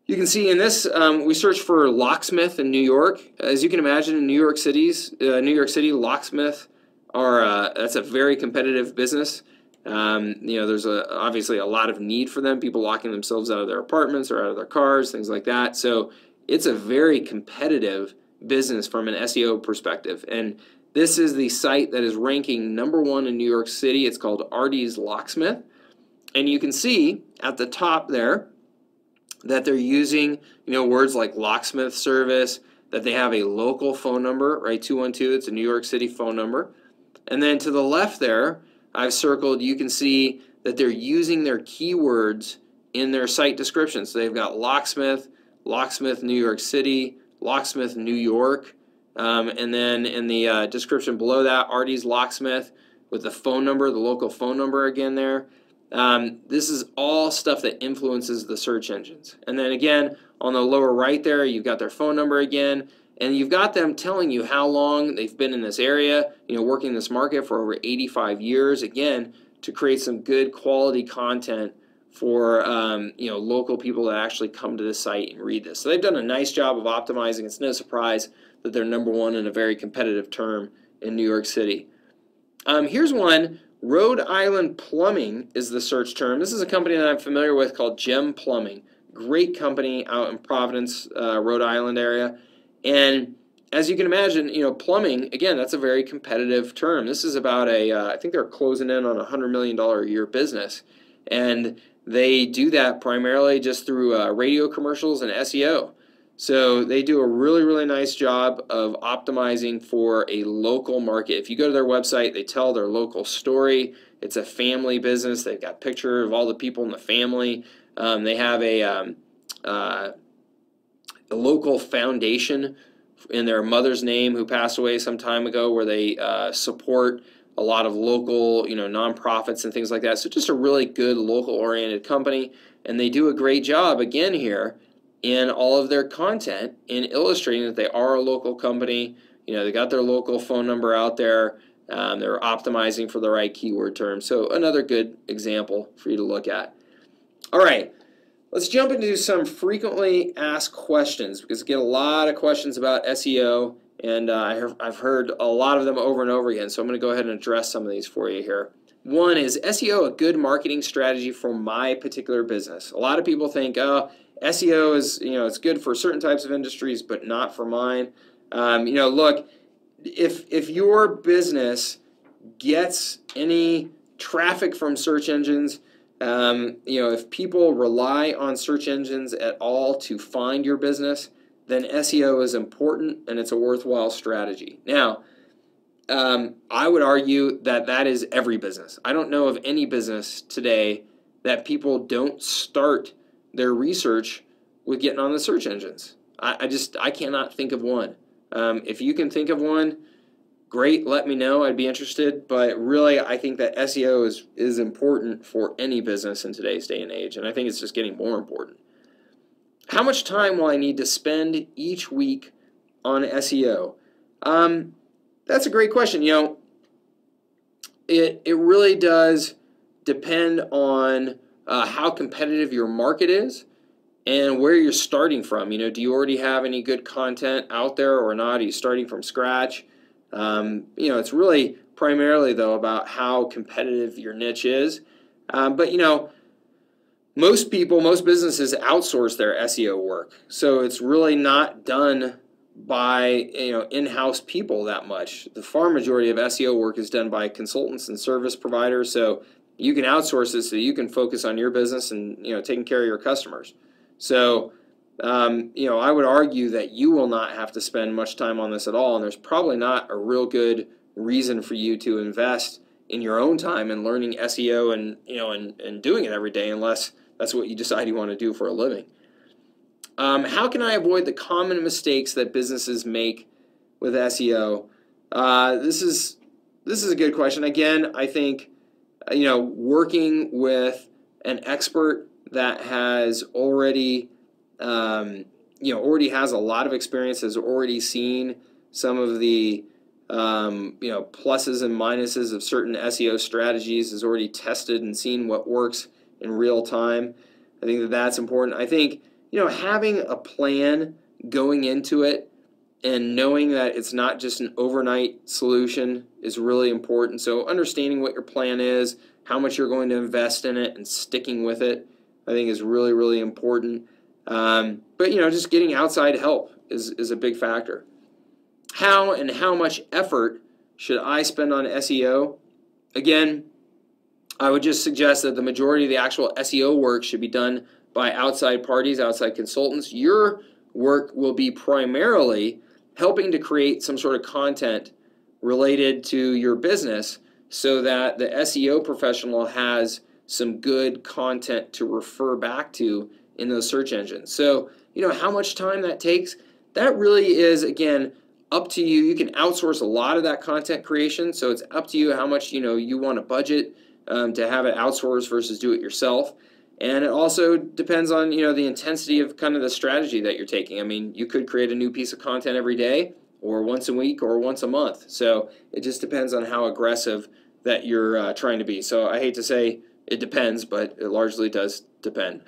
You can see in this, we searched for locksmith in New York. As you can imagine, in New York City, locksmith that's a very competitive business. There's obviously a lot of need for them. People locking themselves out of their apartments or out of their cars, things like that. So it's a very competitive business from an SEO perspective. And this is the site that is ranking number 1 in New York City. It's called Artie's Locksmith. And you can see at the top there that they're using, words like locksmith service. that they have a local phone number, right? 212, it's a New York City phone number. And then to the left there, I've circled, you can see that they're using their keywords in their site description. So they've got locksmith, locksmith New York City, locksmith New York, and then in the description below that, Artie's Locksmith with the phone number, the local phone number again there. This is all stuff that influences the search engines. And then again, on the lower right there, you've got their phone number again, and you've got them telling you how long they've been in this area, working in this market for over 85 years, again, to create some good quality content for local people that actually come to this site and read this. So they've done a nice job of optimizing. It's no surprise that they're number one in a very competitive term in New York City. Here's one. Rhode Island Plumbing is the search term. This is a company that I'm familiar with called Gem Plumbing. Great company out in Providence, Rhode Island area. And as you can imagine, plumbing, again, that's a very competitive term. This is about I think they're closing in on a $100 million a year business. And they do that primarily just through radio commercials and SEO. So they do a really, really nice job of optimizing for a local market. If you go to their website, they tell their local story. It's a family business. They've got pictures of all the people in the family. They have a local foundation in their mother's name who passed away some time ago, where they support a lot of local, nonprofits and things like that. So just a really good local-oriented company, and they do a great job again here in all of their content in illustrating that they are a local company. They got their local phone number out there. They're optimizing for the right keyword terms. So another good example for you to look at. All right, let's jump into some frequently asked questions, because I get a lot of questions about SEO, and I've heard a lot of them over and over again. So I'm going to go ahead and address some of these for you here. One, is SEO a good marketing strategy for my particular business? A lot of people think, oh, SEO is, it's good for certain types of industries, but not for mine. Look, if your business gets any traffic from search engines, if people rely on search engines at all to find your business, then SEO is important and it's a worthwhile strategy. Now, I would argue that that is every business. I don't know of any business today that people don't start their research with getting on the search engines. I cannot think of one. If you can think of one, great, let me know. I'd be interested. But really, I think that SEO is important for any business in today's day and age, and I think it's just getting more important. How much time will I need to spend each week on SEO? That's a great question. It really does depend on how competitive your market is and where you're starting from. Do you already have any good content out there or not? Are you starting from scratch? It's really primarily, though, about how competitive your niche is. But most businesses outsource their SEO work. So it's really not done by in-house people that much. The far majority of SEO work is done by consultants and service providers. So you can outsource it so you can focus on your business and taking care of your customers. So I would argue that you will not have to spend much time on this at all, and there's probably not a real good reason for you to invest in your own time in learning SEO and doing it every day, unless that's what you decide you want to do for a living. How can I avoid the common mistakes that businesses make with SEO? This is a good question. Again, I think working with an expert that has already has a lot of experience, has already seen some of the pluses and minuses of certain SEO strategies, has already tested and seen what works in real time. I think that that's important. I think having a plan going into it and knowing that it's not just an overnight solution is really important. So understanding what your plan is, how much you're going to invest in it, and sticking with it, I think is really, really important. But just getting outside help is a big factor. How and how much effort should I spend on SEO? Again, I would just suggest that the majority of the actual SEO work should be done by outside parties, outside consultants. Your work will be primarily helping to create some sort of content related to your business so that the SEO professional has some good content to refer back to in those search engines. So, how much time that takes, that really is, again, up to you. You can outsource a lot of that content creation, so it's up to you how much, you want to budget to have it outsourced versus do it yourself. And it also depends on, the intensity of kind of the strategy that you're taking. I mean, you could create a new piece of content every day or once a week or once a month. So it just depends on how aggressive that you're trying to be. So I hate to say it depends, but it largely does depend.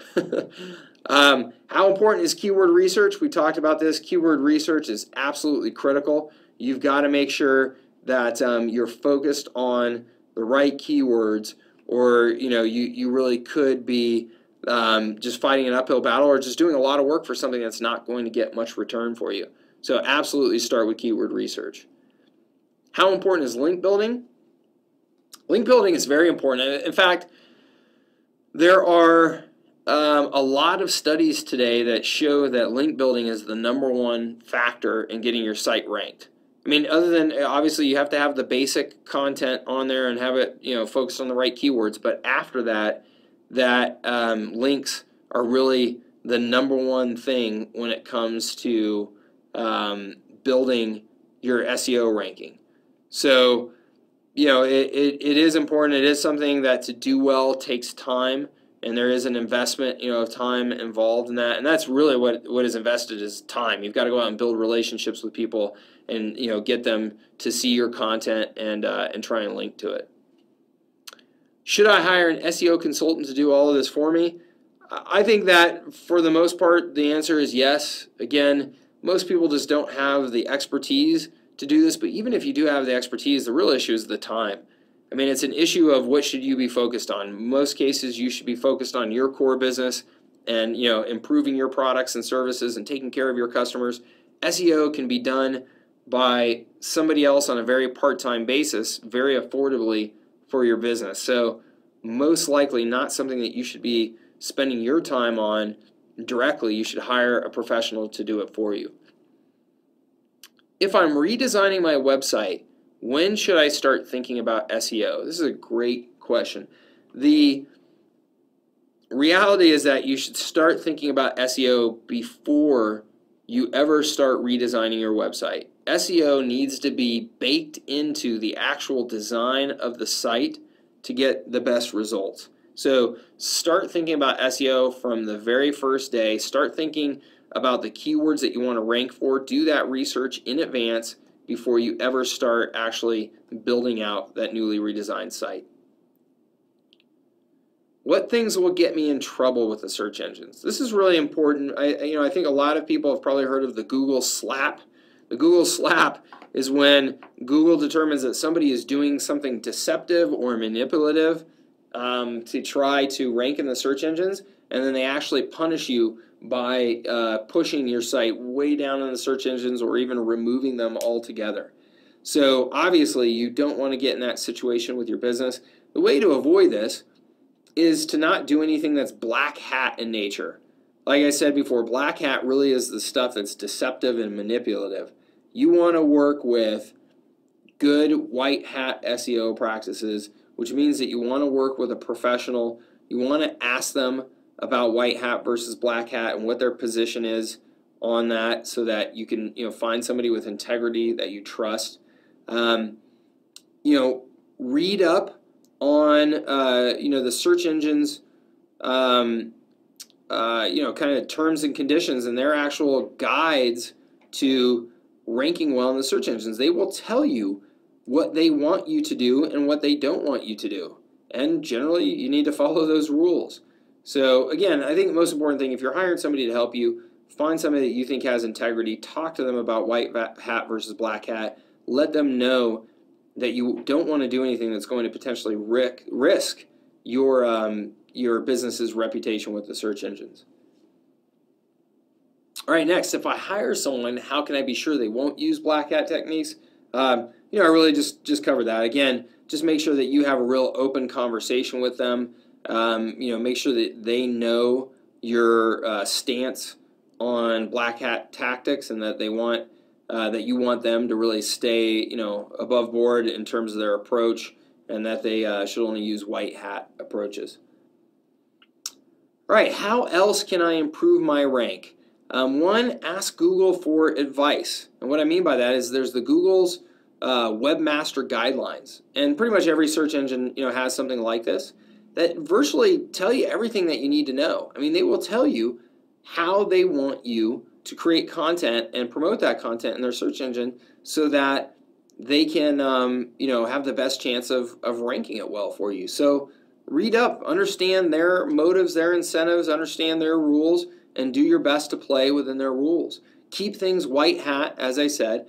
How important is keyword research? We talked about this. Keyword research is absolutely critical. You've got to make sure that you're focused on the right keywords, or you really could be just fighting an uphill battle or just doing a lot of work for something that's not going to get much return for you. So absolutely start with keyword research. How important is link building? Link building is very important. In fact, there are a lot of studies today that show that link building is the #1 factor in getting your site ranked. I mean, other than, obviously, you have to have the basic content on there and have it, focused on the right keywords. But after that, links are really the #1 thing when it comes to building your SEO ranking. So, it is important. It is something that to do well takes time, and there is an investment, of time involved in that. And that's really what is invested is time. You've got to go out and build relationships with people and, get them to see your content and try and link to it. Should I hire an SEO consultant to do all of this for me? I think that for the most part, the answer is yes. Again, most people just don't have the expertise to do this, but even if you do have the expertise, the real issue is the time. I mean, it's an issue of what should you be focused on. In most cases, you should be focused on your core business and, improving your products and services and taking care of your customers. SEO can be done by somebody else on a very part-time basis, very affordably for your business. So most likely not something that you should be spending your time on directly. You should hire a professional to do it for you. If I'm redesigning my website, when should I start thinking about SEO? This is a great question. The reality is that you should start thinking about SEO before you ever start redesigning your website. SEO needs to be baked into the actual design of the site to get the best results. So start thinking about SEO from the very first day. Start thinking about the keywords that you want to rank for. Do that research in advance before you ever start actually building out that newly redesigned site. What things will get me in trouble with the search engines? This is really important. I think a lot of people have probably heard of the Google slap. The Google slap is when Google determines that somebody is doing something deceptive or manipulative to try to rank in the search engines, and then they actually punish you by pushing your site way down in the search engines or even removing them altogether. So obviously you don't want to get in that situation with your business. The way to avoid this is to not do anything that's black hat in nature. Like I said before, black hat really is the stuff that's deceptive and manipulative. You want to work with good white hat SEO practices, which means that you want to work with a professional. You want to ask them about white hat versus black hat and what their position is on that, so that you can find somebody with integrity that you trust. Read up on the search engines kind of terms and conditions and their actual guides to ranking well in the search engines. They will tell you what they want you to do and what they don't want you to do, and generally you need to follow those rules. So again, I think the most important thing, if you're hiring somebody to help you, find somebody that you think has integrity, talk to them about white hat versus black hat, let them know that you don't want to do anything that's going to potentially risk your business's reputation with the search engines. All right, next, if I hire someone, how can I be sure they won't use black hat techniques? I really just covered that. Again, just make sure that you have a real open conversation with them. Make sure that they know your stance on black hat tactics, and that they want that you want them to really stay, above board in terms of their approach, and that they should only use white hat approaches. All right, how else can I improve my rank? One, ask Google for advice. And what I mean by that is there's the Google's webmaster guidelines. And pretty much every search engine has something like this that virtually tell you everything that you need to know. I mean, they will tell you how they want you to create content and promote that content in their search engine so that they can have the best chance of ranking it well for you. So read up, understand their motives, their incentives, understand their rules, and do your best to play within their rules. Keep things white hat, as I said,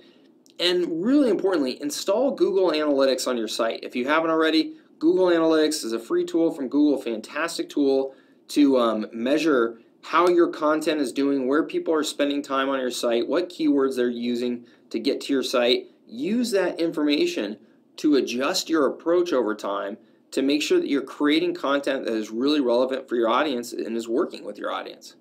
and really importantly, install Google Analytics on your site. If you haven't already, Google Analytics is a free tool from Google, fantastic tool to measure how your content is doing, where people are spending time on your site, what keywords they're using to get to your site. Use that information to adjust your approach over time to make sure that you're creating content that is really relevant for your audience and is working with your audience.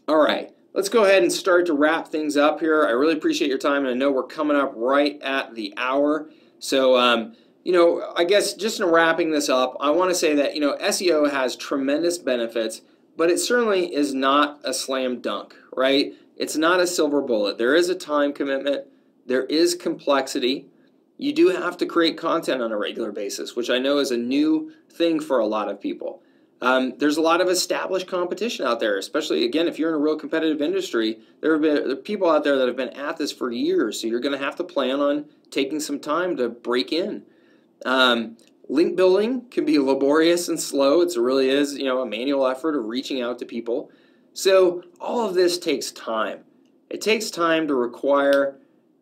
All right, let's go ahead and start to wrap things up here. I really appreciate your time, and I know we're coming up right at the hour. So, I guess just in wrapping this up, I want to say that, SEO has tremendous benefits, but it certainly is not a slam dunk, right? It's not a silver bullet. There is a time commitment. There is complexity. You do have to create content on a regular basis, which I know is a new thing for a lot of people. There's a lot of established competition out there, especially, again, if you're in a real competitive industry. There are people out there that have been at this for years, so you're going to have to plan on taking some time to break in. Link building can be laborious and slow. It really is, a manual effort of reaching out to people. So all of this takes time. It takes time to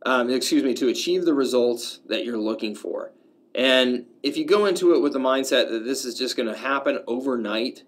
to achieve the results that you're looking for. And if you go into it with the mindset that this is just going to happen overnight,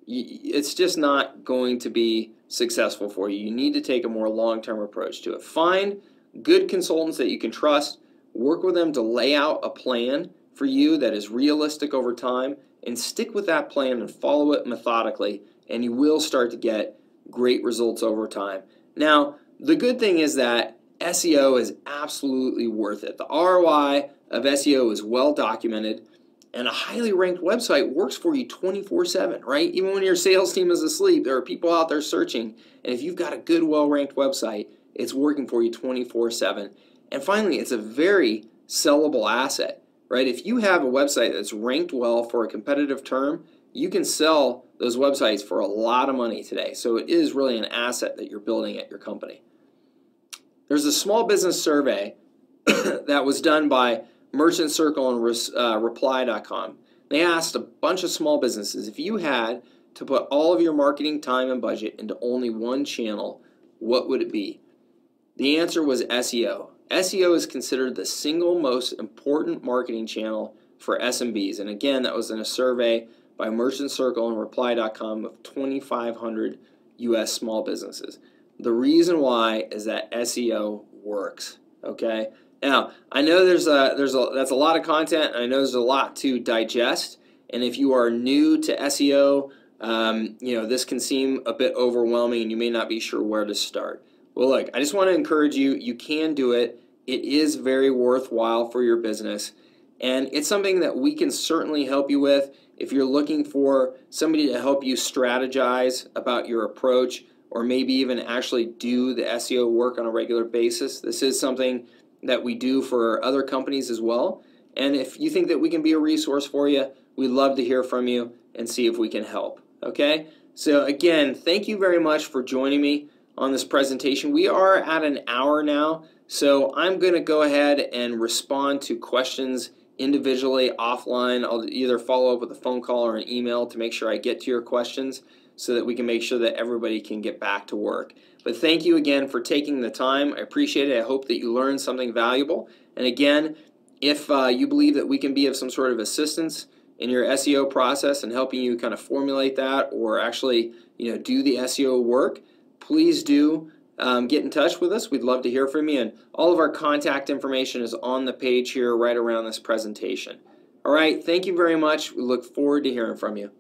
it's just not going to be successful for you. You need to take a more long-term approach to it. Find good consultants that you can trust. Work with them to lay out a plan for you that is realistic over time, and stick with that plan and follow it methodically, and you will start to get great results over time. Now, the good thing is that SEO is absolutely worth it. The ROI of SEO is well documented, and a highly ranked website works for you 24/7, right? Even when your sales team is asleep, there are people out there searching, and if you've got a good, well-ranked website, it's working for you 24/7. And finally, it's a very sellable asset, right? If you have a website that's ranked well for a competitive term, you can sell those websites for a lot of money today. So it is really an asset that you're building at your company. There's a small business survey that was done by Merchant Circle and Reply.com. They asked a bunch of small businesses, if you had to put all of your marketing time and budget into only one channel, what would it be? The answer was SEO. SEO is considered the single most important marketing channel for SMBs. And again, that was in a survey by Merchant Circle and Reply.com of 2,500 U.S. small businesses. The reason why is that SEO works, okay? Now, I know that's a lot of content, and I know there's a lot to digest, and if you are new to SEO, this can seem a bit overwhelming, and you may not be sure where to start. Well, look, I just want to encourage you. You can do it. It is very worthwhile for your business, and it's something that we can certainly help you with. If you're looking for somebody to help you strategize about your approach, or maybe even actually do the SEO work on a regular basis, this is something that we do for other companies as well. And if you think that we can be a resource for you, we'd love to hear from you and see if we can help. Okay? So again, thank you very much for joining me on this presentation. We are at an hour now, so I'm going to go ahead and respond to questions individually offline. I'll either follow up with a phone call or an email to make sure I get to your questions, so that we can make sure that everybody can get back to work. But thank you again for taking the time. I appreciate it. I hope that you learned something valuable. And again, if you believe that we can be of some sort of assistance in your SEO process and helping you kind of formulate that, or actually do the SEO work, please do get in touch with us. We'd love to hear from you. And all of our contact information is on the page here right around this presentation. All right, thank you very much. We look forward to hearing from you.